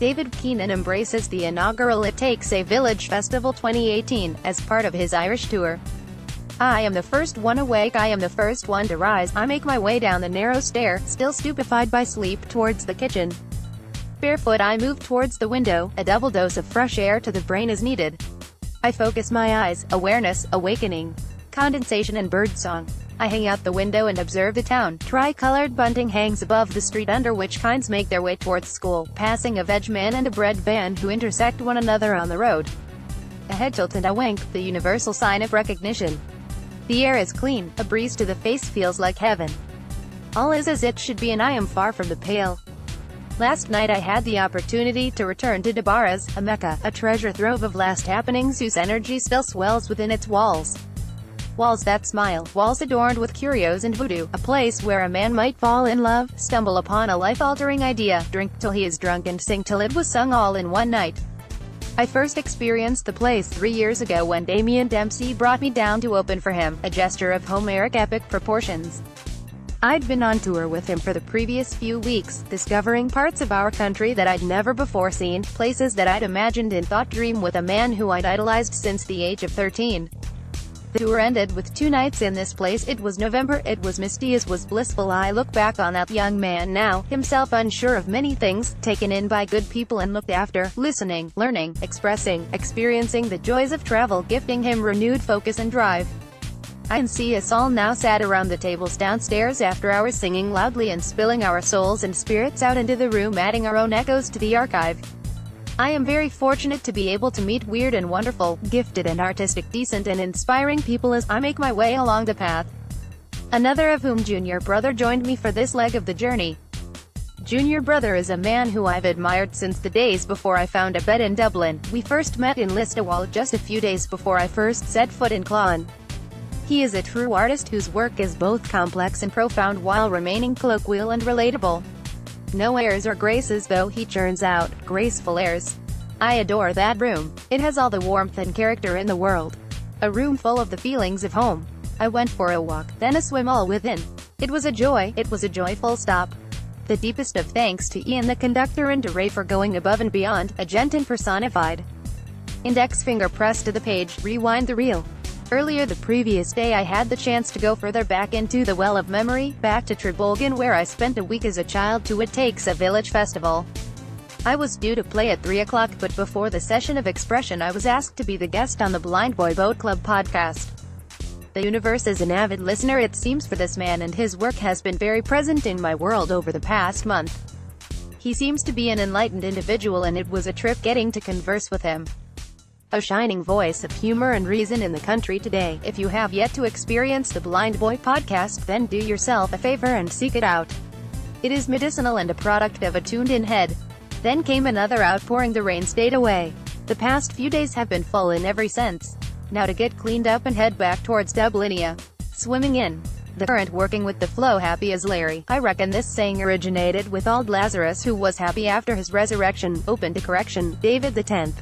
David Keenan embraces the inaugural It Takes a Village Festival 2018, as part of his Irish tour. I am the first one awake, I am the first one to rise, I make my way down the narrow stair, still stupefied by sleep, towards the kitchen. Barefoot I move towards the window, a double dose of fresh air to the brain is needed. I focus my eyes, awareness, awakening. Condensation and birdsong. I hang out the window and observe the town. Tri-colored bunting hangs above the street under which kinds make their way towards school, passing a veg man and a bread van who intersect one another on the road. A head tilt and a wink, the universal sign of recognition. The air is clean, a breeze to the face feels like heaven. All is as it should be and I am far from the pale. Last night I had the opportunity to return to Debarras, a mecca, a treasure trove of last happenings whose energy still swells within its walls. Walls that smile, walls adorned with curios and voodoo, a place where a man might fall in love, stumble upon a life-altering idea, drink till he is drunk and sing till it was sung all in one night. I first experienced the place 3 years ago when Damien Dempsey brought me down to open for him, a gesture of Homeric epic proportions. I'd been on tour with him for the previous few weeks, discovering parts of our country that I'd never before seen, places that I'd imagined in thought dream with a man who I'd idolized since the age of 13. The tour ended with 2 nights in this place. It was November, it was misty, it was blissful. I look back on that young man now, himself unsure of many things, taken in by good people and looked after, listening, learning, expressing, experiencing the joys of travel, gifting him renewed focus and drive. I can see us all now sat around the tables downstairs after hours singing loudly and spilling our souls and spirits out into the room, adding our own echoes to the archive. I am very fortunate to be able to meet weird and wonderful, gifted and artistic, decent and inspiring people as I make my way along the path. Another of whom Junior Brother joined me for this leg of the journey. Junior Brother is a man who I've admired since the days before I found a bed in Dublin. We first met in Listowel just a few days bore I first set foot in Clon. He is a true artist whose work is both complex and profound while remaining colloquial and relatable. No airs or graces though he churns out, graceful airs. I adore that room. It has all the warmth and character in the world. A room full of the feelings of home. I went for a walk, then a swim all within. It was a joy, full stop. The deepest of thanks to Ian the conductor and to Ray for going above and beyond, a gentleman personified. Index finger pressed to the page, rewind the reel. Earlier the previous day I had the chance to go further back into the well of memory, back to Trabolgan where I spent a week as a child to It Takes a Village festival. I was due to play at 3 o'clock but before the session of expression I was asked to be the guest on the Blind Boy Boat Club podcast. The universe is an avid listener it seems for this man and his work has been very present in my world over the past month. He seems to be an enlightened individual and it was a trip getting to converse with him. A shining voice of humor and reason in the country today. If you have yet to experience the Blind Boy podcast, then do yourself a favor and seek it out. It is medicinal and a product of a tuned-in head. Then came another outpouring, the rain stayed away. The past few days have been full in every sense. Now to get cleaned up and head back towards Dublinia. Swimming in the current, working with the flow, happy as Larry. I reckon this saying originated with old Lazarus who was happy after his resurrection, open to correction, David the 10th.